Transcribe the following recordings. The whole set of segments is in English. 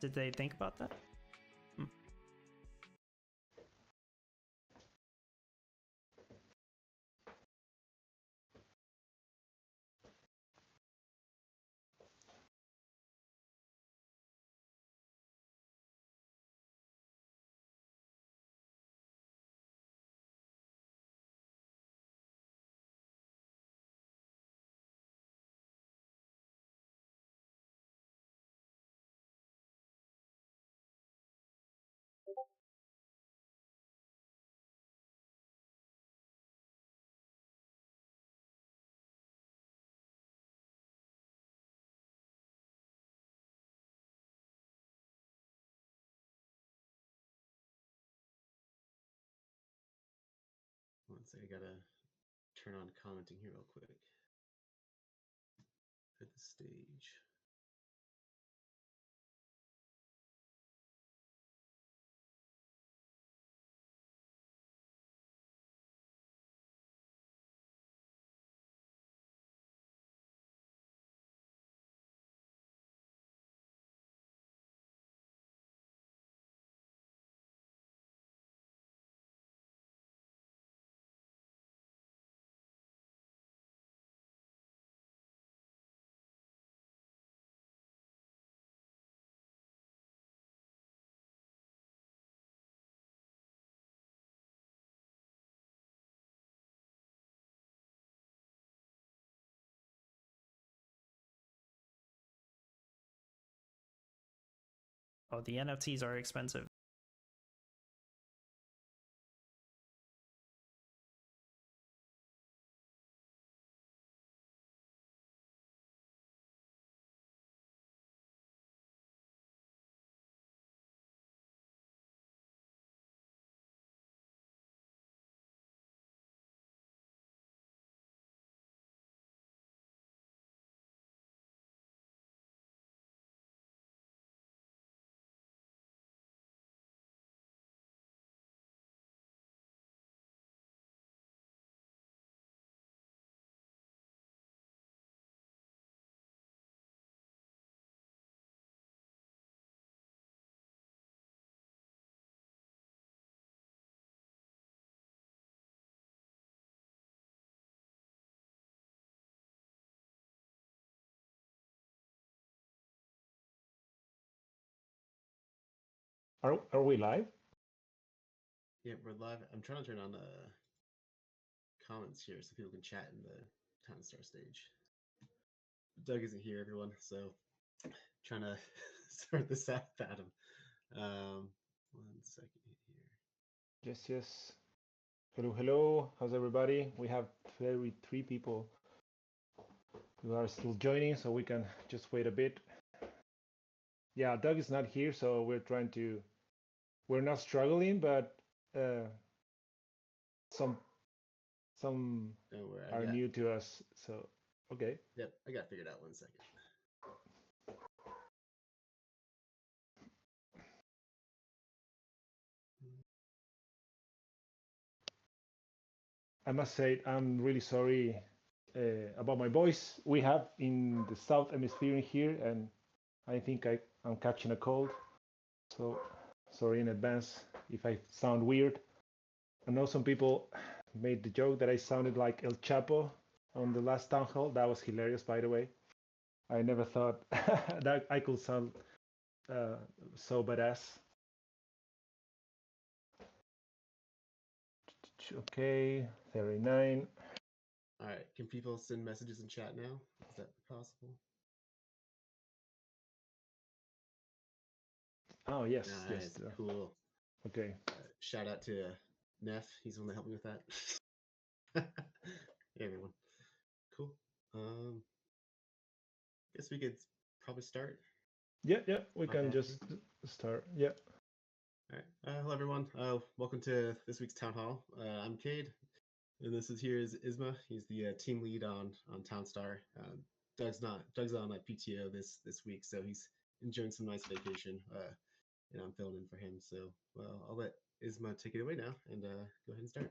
Did they think about that? One second, I gotta turn on commenting here real quick. At the stage. Oh, the NFTs are expensive. Are we live? Yeah, we're live. I'm trying to turn on comments here so people can chat in the TownStar stage. Doug isn't here, everyone, so trying to sort this out without him. 1 second here. Yes. Hello. How's everybody? We have 33 people who are still joining, so we can just wait a bit. Yeah, Doug is not here, so we're not struggling, but some are new to us, so okay. Yep, I got figured out. 1 second. I must say I'm really sorry about my voice. We have in the south hemisphere here, and I think I'm catching a cold, so sorry in advance if I sound weird. I know some people made the joke that I sounded like El Chapo on the last town hall. That was hilarious, by the way. I never thought that I could sound so badass. Okay, 39. All right, can people send messages in chat now? Is that possible? Oh, yes, nice. yes. Cool. Okay. Shout out to Neff. He's the one that helped me with that. Hey, everyone. Cool. Guess we could probably start. Yeah, we can just start. Yeah. All right. Hello, everyone. Welcome to this week's Town Hall. I'm Cade, and this is Isma. He's the team lead on Townstar. Doug's on PTO this week, so he's enjoying some nice vacation. And I'm filling in for him. So, well, I'll let Isma take it away now and go ahead and start.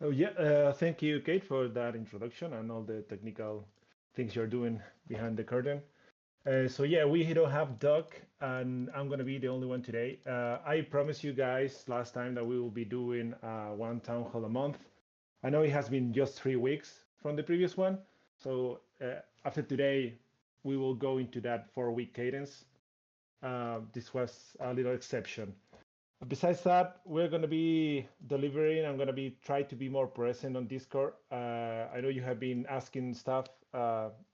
Oh yeah, thank you, Kate, for that introduction and all the technical things you're doing behind the curtain. So yeah, we don't have Doc, and I'm gonna be the only one today. I promised you guys last time that we will be doing one town hall a month. I know it has been just 3 weeks from the previous one, so after today, we will go into that 4-week cadence. This was a little exception. Besides that, we're going to be delivering. I'm going to be try to be more present on Discord. I know you have been asking stuff.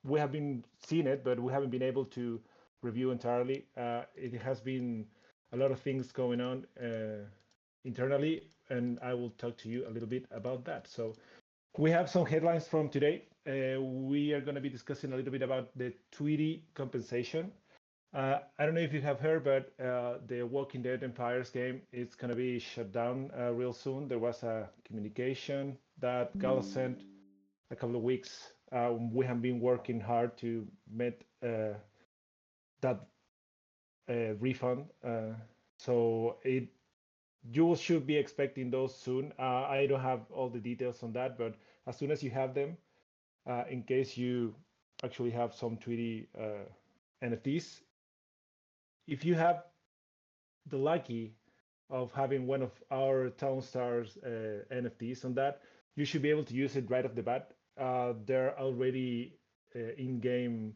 We have been seeing it, but we haven't been able to review entirely. It has been a lot of things going on internally, and I will talk to you a little bit about that. So we have some headlines from today. We are going to be discussing a little bit about the Tweety compensation. I don't know if you have heard, but the Walking Dead Empires game is going to be shut down real soon. There was a communication that Gala sent a couple of weeks. We have been working hard to meet that refund. So you should be expecting those soon. I don't have all the details on that, but as soon as you have them, in case you actually have some Tweety NFTs, if you have the lucky of having one of our TownStars NFTs on that, you should be able to use it right off the bat. They're already in-game,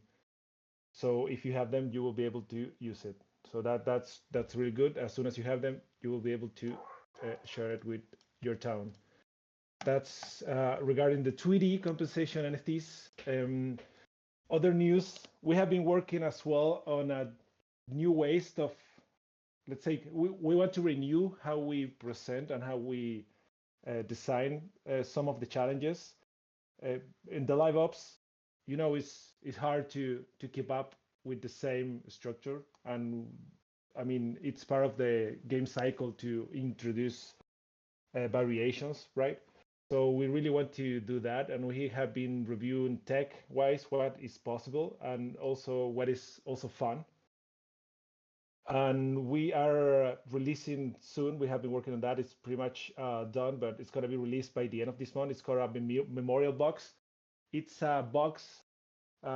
so if you have them, you will be able to use it. So that's really good. As soon as you have them, you will be able to share it with your town. That's regarding the Tweety compensation NFTs. Other news, we have been working as well on a new ways of, let's say, we want to renew how we present and how we design some of the challenges. In the live ops, it's hard to keep up with the same structure. And I mean, it's part of the game cycle to introduce variations, right? So we really want to do that, and we have been reviewing tech-wise what is possible and also what is also fun. And we are releasing soon. We have been working on that. It's pretty much done, but it's going to be released by the end of this month. It's called a Memorial Box. It's a box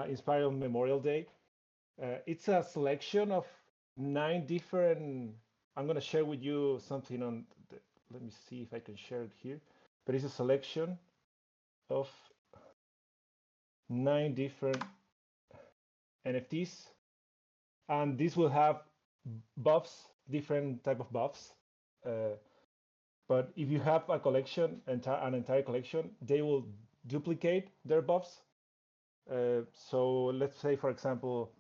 inspired on Memorial Day. It's a selection of 9 different. I'm going to share with you something on. Let me see if I can share it here. But it's a selection of 9 different NFTs, and this will have buffs, different type of buffs. But if you have a collection, an entire collection, they will duplicate their buffs. So let's say, for example,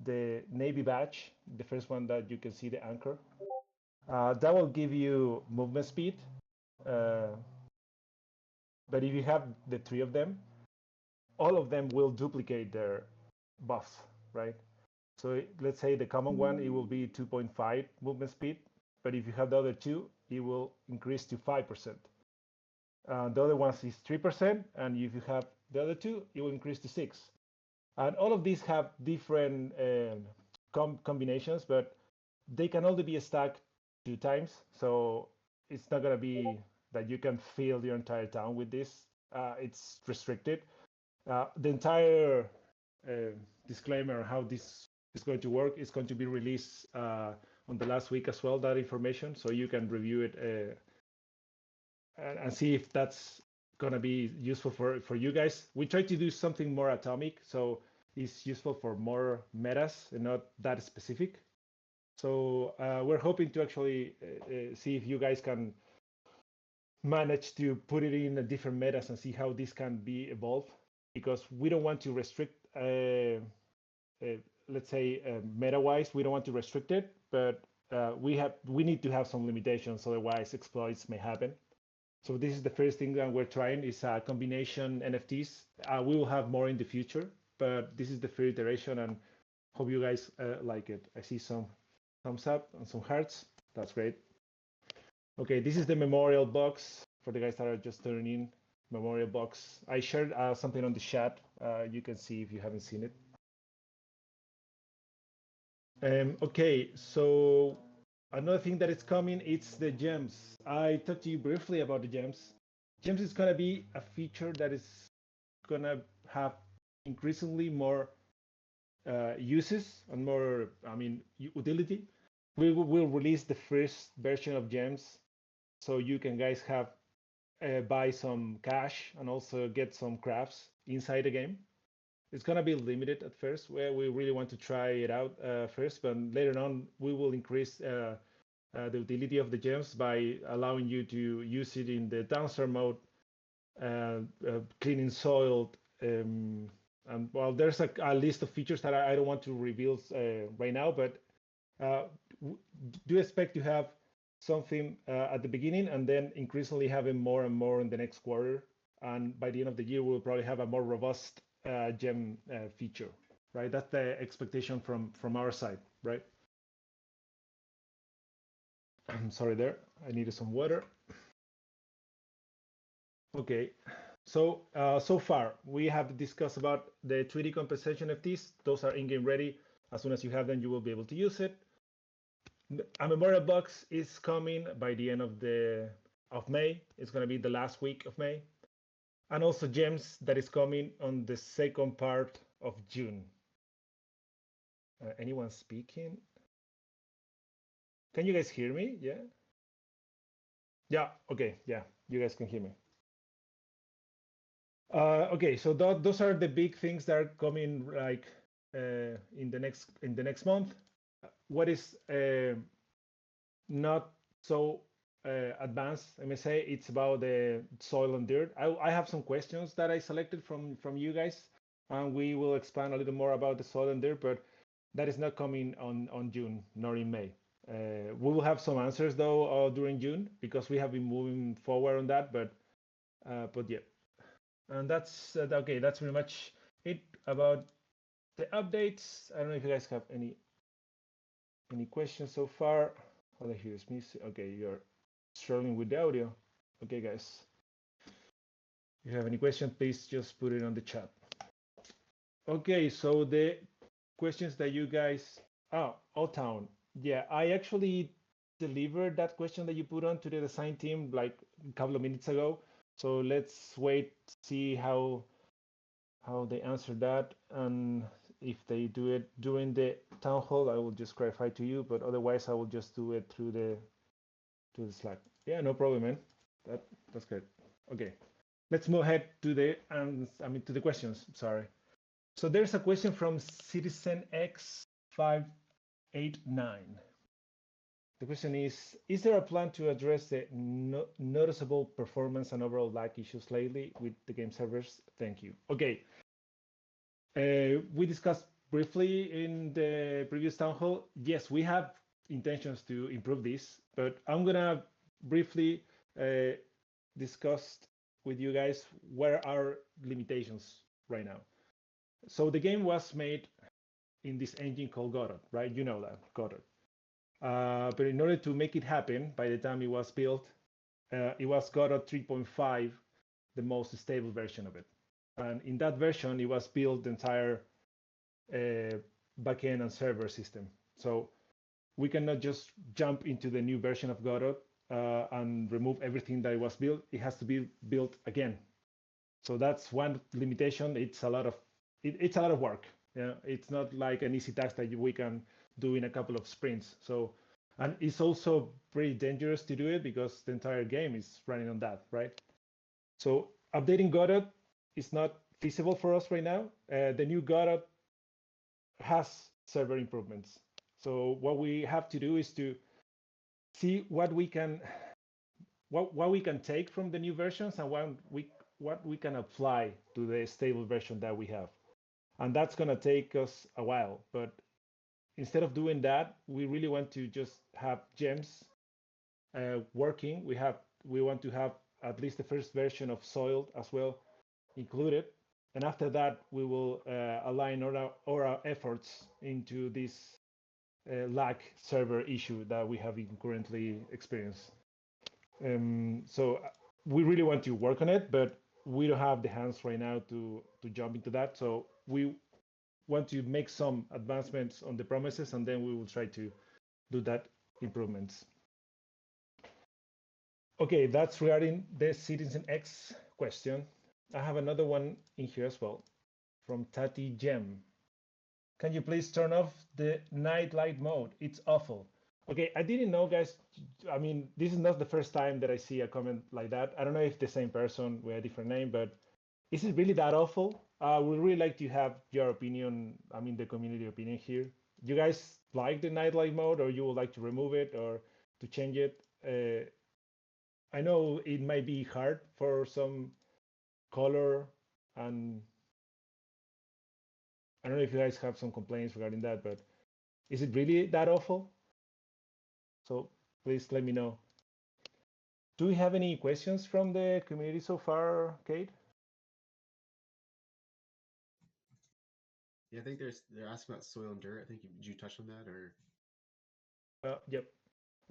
the Navy badge, the first one that you can see, the anchor, that will give you movement speed. But if you have the 3 of them, all of them will duplicate their buffs, right? So let's say the common one, it will be 2.5 movement speed, but if you have the other 2, it will increase to 5%. The other one is 3%, and if you have the other 2, it will increase to 6. And all of these have different combinations, but they can only be stacked 2 times, so it's not going to be that you can fill your entire town with this. It's restricted. The entire disclaimer on how this is going to work is going to be released on the last week as well, that information, so you can review it and see if that's going to be useful for you guys. We try to do something more atomic, so it's useful for more metas and not that specific. So we're hoping to actually see if you guys can manage to put it in a different metas and see how this can be evolved, because we don't want to restrict, let's say, meta-wise, we don't want to restrict it, but we need to have some limitations, otherwise exploits may happen. So this is the first thing that we're trying, is a combination NFTs. We will have more in the future, but this is the first iteration, and hope you guys like it. I see some thumbs up and some hearts. That's great. Okay, this is the memorial box for the guys that are just turning in. Memorial box. I shared something on the chat. You can see if you haven't seen it. Okay, so another thing that is coming, it's the gems. I talked to you briefly about the gems. Gems is gonna be a feature that is gonna have increasingly more uses and more, utility, we will release the first version of gems, so you can guys have buy some cash and also get some crafts inside the game. It's gonna be limited at first, where we really want to try it out first, but later on we will increase the utility of the gems by allowing you to use it in the downstar mode, cleaning soil, and well, there's a list of features that I don't want to reveal right now, but do expect to have something at the beginning and then increasingly having more and more in the next quarter. And by the end of the year, we'll probably have a more robust gem feature, right? That's the expectation from our side, right? I'm sorry there, I needed some water. Okay, so so far we have discussed about the 3D compensation FTs. Those are in-game ready. As soon as you have them, you will be able to use it. A memorial box is coming by the end of May. It's going to be the last week of May. And also gems that is coming on the second part of June. Anyone speaking? Can you guys hear me? Yeah? Yeah, okay, yeah, you guys can hear me. Okay, so those are the big things that are coming like in the next month. What is not so advanced, I may say, it's about the soil and dirt. I have some questions that I selected from you guys, and we will expand a little more about the soil and dirt, but that is not coming on June nor in May. We will have some answers though during June, because we have been moving forward on that, but yeah. And that's okay. That's pretty much it about the updates. I don't know if you guys have any questions so far. Oh, here's me. Okay, you're struggling with the audio. Okay, guys. If you have any questions, please just put it on the chat. Okay, so the questions that you guys. Old Town. Yeah, I actually delivered that question that you put on to the design team like a couple of minutes ago. So let's wait, see how they answer that, and if they do it during the town hall, I will just clarify to you, but otherwise I will just do it through the Slack. Yeah, no problem, man. That's good. Okay, let's move ahead to the questions. Sorry. So there's a question from Citizen X589. The question is there a plan to address the noticeable performance and overall lag issues lately with the game servers? Thank you. Okay. We discussed briefly in the previous town hall. Yes, we have intentions to improve this, but I'm gonna briefly discuss with you guys where are limitations right now. So the game was made in this engine called Godot, right? You know that, Godot. But in order to make it happen, by the time it was built, it was Godot 3.5, the most stable version of it. And in that version, it was built the entire backend and server system. So we cannot just jump into the new version of Godot and remove everything that it was built. It has to be built again. So that's one limitation. It's a lot of work. Yeah, it's not like an easy task that we can do in a couple of sprints. So, and it's also pretty dangerous to do it because the entire game is running on that, right? So updating Godot is not feasible for us right now. The new Godot has server improvements. So what we have to do is to see what we can take from the new versions and what we can apply to the stable version that we have. And that's going to take us a while. But instead of doing that, we really want to just have gems working. We want to have at least the first version of Soiled as well included. And after that, we will align all our efforts into this lag server issue that we have currently experienced. So we really want to work on it, but we don't have the hands right now to jump into that. So we want to make some advancements on the promises, and then we will try to do that improvements. Okay, that's regarding the Citizen X question. I have another one in here as well from Tati Gem. Can you please turn off the night light mode? It's awful. Okay, I didn't know, guys. I mean, this is not the first time that I see a comment like that. I don't know if the same person with a different name, but is it really that awful? We'd really like to have your opinion. I mean, the community opinion here. You guys like the nightlight mode, or you would like to remove it or to change it? I know it might be hard for some color, and I don't know if you guys have some complaints regarding that, but is it really that awful? So please let me know. Do we have any questions from the community so far, Kate? Yeah, I think they're asking about soil and dirt. I think did you touch on that or? Yep.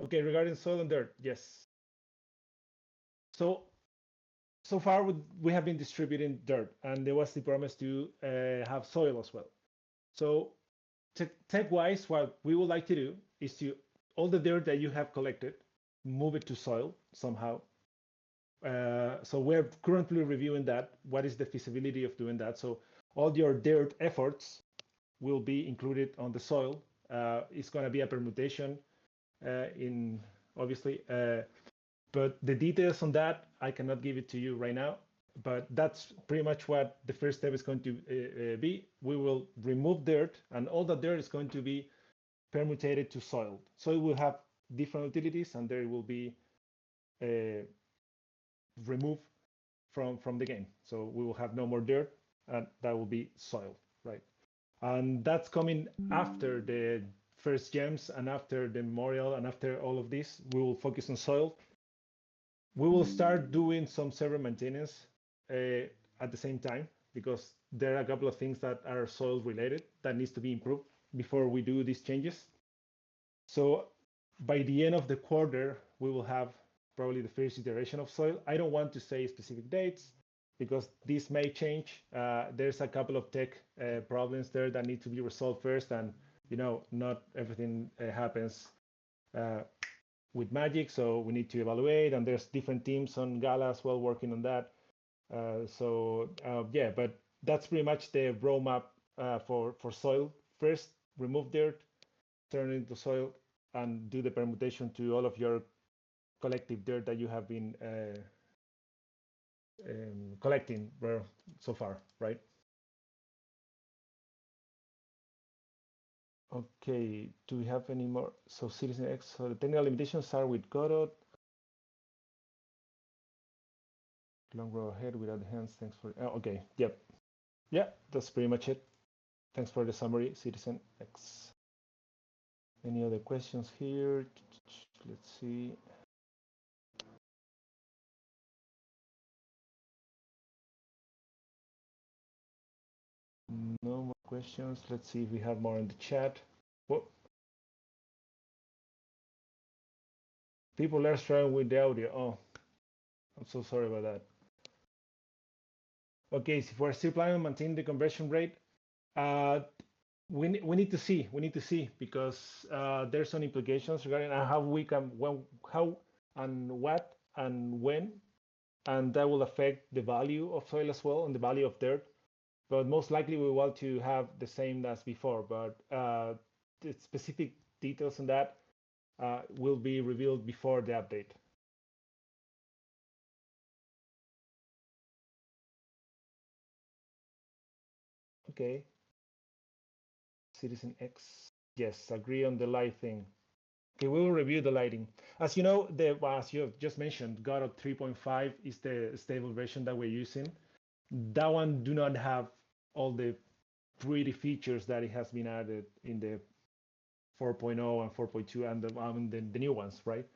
Okay, regarding soil and dirt, yes. So far we have been distributing dirt, and there was the promise to have soil as well. So tech-wise, what we would like to do is to all the dirt that you have collected, move it to soil somehow. So we're currently reviewing that. What is the feasibility of doing that? So all your dirt efforts will be included on the soil. It's going to be a permutation in obviously, but the details on that I cannot give it to you right now. But that's pretty much what the first step is going to be. We will remove dirt, and all the dirt is going to be permutated to soil. So it will have different utilities, and there will be removed from the game. So we will have no more dirt, and that will be soil, right? And that's coming after the first gems and after the memorial and after all of this. We will focus on soil. We will start doing some server maintenance at the same time, because there are a couple of things that are soil related that needs to be improved before we do these changes. So by the end of the quarter, we will have probably the first iteration of soil. I don't want to say specific dates because this may change. There's a couple of tech problems there that need to be resolved first, and not everything happens with magic, so we need to evaluate, and there's different teams on Gala as well working on that. Yeah, but that's pretty much the roadmap for soil. First, remove dirt, turn it into soil, and do the permutation to all of your collective dirt that you have been collecting so far, right? Okay, do we have any more? So Citizen X, so the technical limitations are with Godot. Long row ahead without the hands, thanks for, okay, yep. Yeah, that's pretty much it. Thanks for the summary, Citizen X. Any other questions here? Let's see. No more questions. Let's see if we have more in the chat. Whoa. People are struggling with the audio. Oh, I'm so sorry about that. Okay, so if we're still planning on maintaining the conversion rate, we need to see because there's some implications regarding how we can how and what and when, and that will affect the value of soil as well and the value of dirt. But most likely we want to have the same as before, but the specific details on that will be revealed before the update. Okay. Citizen X, yes, agree on the light thing. Okay, we will review the lighting. As you know, as you have just mentioned, Godot 3.5 is the stable version that we're using. That one do not have all the pretty features that it has been added in the 4.0 and 4.2 and the new ones, right?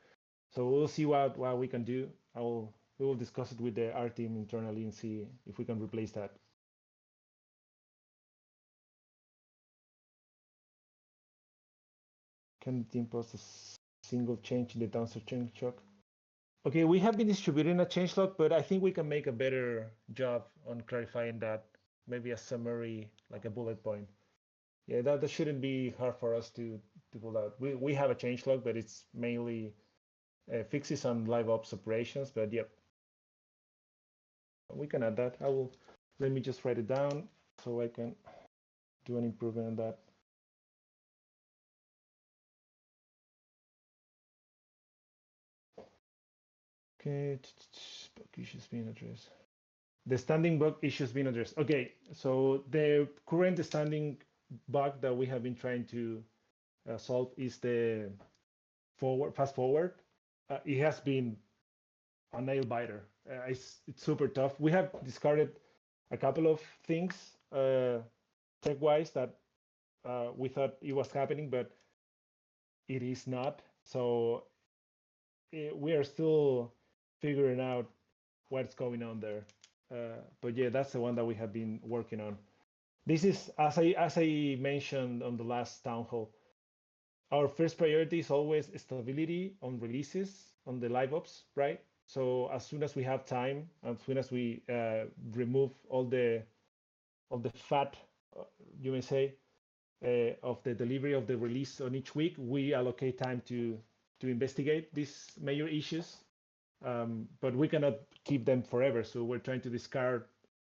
So we'll see what we can do. We will discuss it with the art team internally and see if we can replace that. Can the team post a single change in the downside change shock? Okay, we have been distributing a changelog, but I think we can make a better job on clarifying that. Maybe a summary, like a bullet point. Yeah, that shouldn't be hard for us to pull out. We have a changelog, but it's mainly fixes on live ops operations. But yep, we can add that. Let me just write it down so I can do an improvement on that. Okay, bug issues being addressed. The standing bug issues being addressed. Okay, so the current standing bug that we have been trying to solve is the fast forward. It has been a nail biter. It's super tough. We have discarded a couple of things tech-wise that we thought it was happening, but it is not. So we are still figuring out what's going on there. But yeah, that's the one that we have been working on. This is, as I mentioned on the last town hall, our first priority is always stability on releases on the live ops, right? So as soon as we have time, as soon as we remove all the fat, you may say, of the delivery of the release on each week, we allocate time to investigate these major issues. But we cannot keep them forever. So we're trying to discard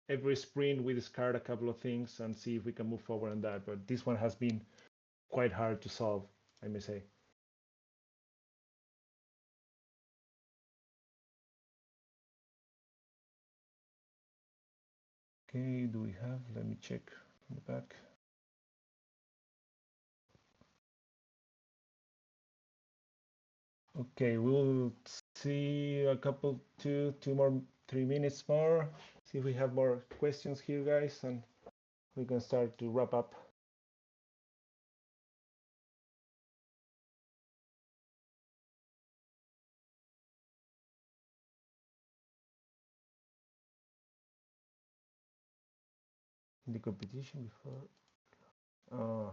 every sprint. We discard a couple of things and see if we can move forward on that. But this one has been quite hard to solve, I may say. Okay, do we have? Let me check from the back. Okay, we'll see a couple, 3 minutes more. See if we have more questions here, guys, and we can start to wrap up. The competition before.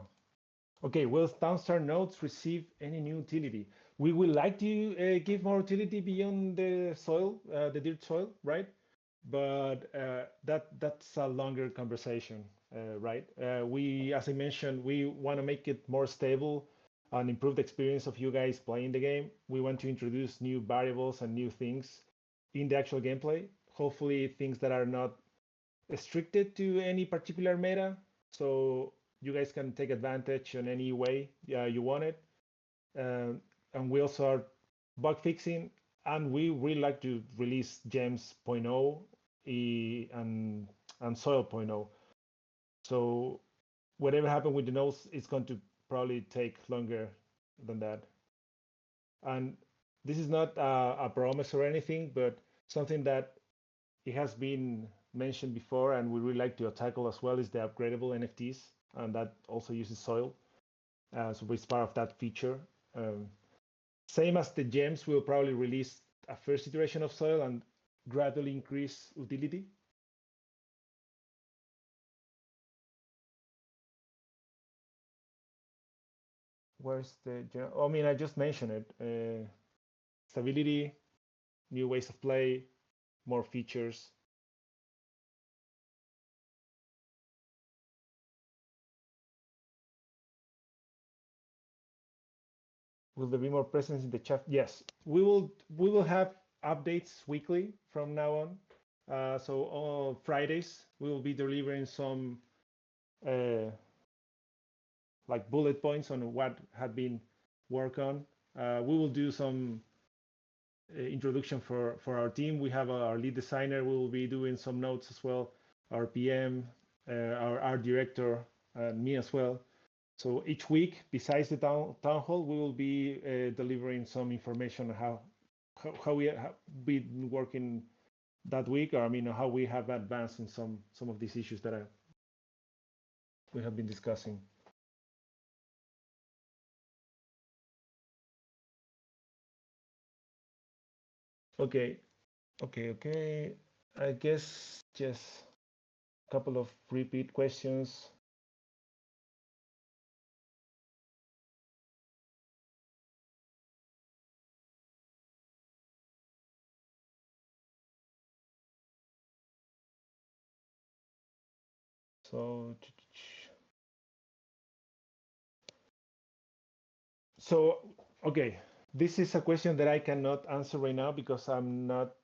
Okay, will Townstar nodes receive any new utility? We would like to give more utility beyond the soil, the dirt soil, right? But that's a longer conversation, right? As I mentioned, we want to make it more stable and improve the experience of you guys playing the game. We want to introduce new variables and new things in the actual gameplay. Hopefully, things that are not restricted to any particular meta, so you guys can take advantage in any way you want it. And we also are bug fixing, and we really like to release Gems 0.0 and Soil 0.0. So whatever happened with the nodes, it's going to probably take longer than that. And this is not a promise or anything, but something that it has been mentioned before, and we really like to tackle as well, is the upgradable NFTs, and that also uses soil. So it's part of that feature. Same as the gems, we'll probably release a first iteration of soil and gradually increase utility. Where's the? I mean, I just mentioned it. Stability, new ways of play, more features. Will there be more presence in the chat? Yes, we will have updates weekly from now on. So on Fridays we will be delivering some like bullet points on what had been worked on. We will do some introduction for our team. We have our lead designer. We will be doing some notes as well. Our PM, our art director, and me as well. So each week, besides the town hall, we will be delivering some information on how we have been working that week, or I mean, how we have advanced in some of these issues that we have been discussing. Okay. I guess just a couple of repeat questions. So okay, this is a question that I cannot answer right now because I'm not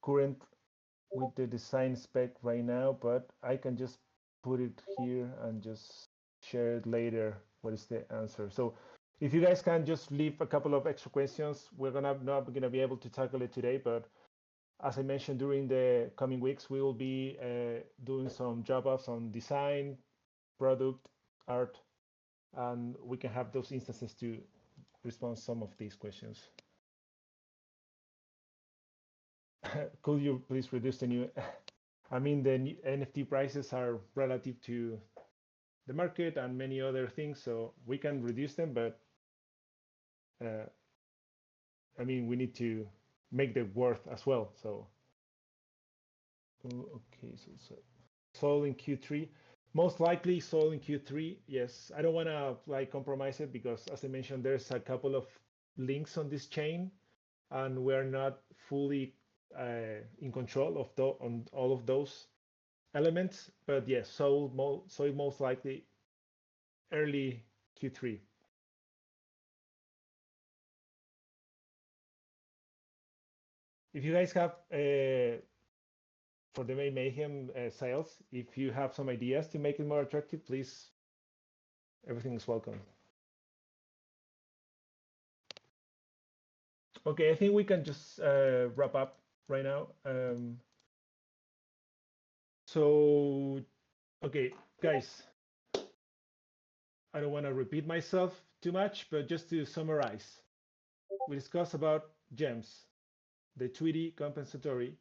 current with the design spec right now, but I can just put it here and just share it later. What is the answer? So if you guys can just leave a couple of extra questions, we're not gonna be able to tackle it today, but as I mentioned, during the coming weeks, we will be doing some job offs on design, product, art, and we can have those instances to respond some of these questions. Could you please reduce the new? I mean, the NFT prices are relative to the market and many other things, so we can reduce them, but I mean, we need to make the worth as well. So, okay, so Sol in Q3, most likely Sol in Q3. Yes, I don't want to like compromise it because, as I mentioned, there's a couple of links on this chain, and we're not fully in control of on all of those elements. But yes, so most likely early Q3. If you guys have for the Mayhem sales, if you have some ideas to make it more attractive, please, everything is welcome. Okay, I think we can just wrap up right now. So, okay, guys, I don't want to repeat myself too much, but just to summarize, we discussed about gems, the Tweety compensatory,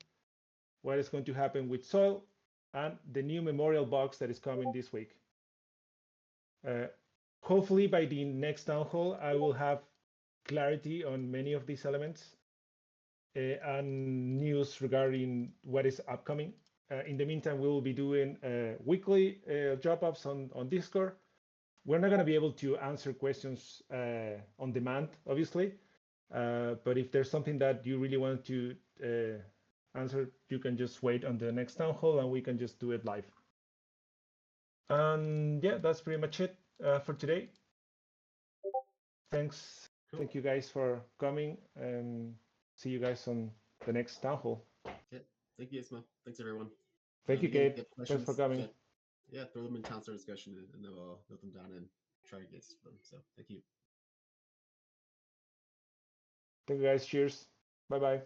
what is going to happen with soil, and the new memorial box that is coming this week. Hopefully by the next town hall, I will have clarity on many of these elements and news regarding what is upcoming. In the meantime, we will be doing weekly drop-offs on Discord. We're not going to be able to answer questions on demand, obviously, but if there's something that you really want to answer, you can just wait on the next town hall and we can just do it live. And yeah, that's pretty much it for today. Thanks. Cool. Thank you guys for coming, and see you guys on the next town hall. Yeah, thank you, Isma. Thanks, everyone. Thank you, Kate. Thanks for coming. Yeah, throw them in town star discussion, and then we'll note them down and try to get to them. So thank you. Thank you, guys. Cheers. Bye-bye.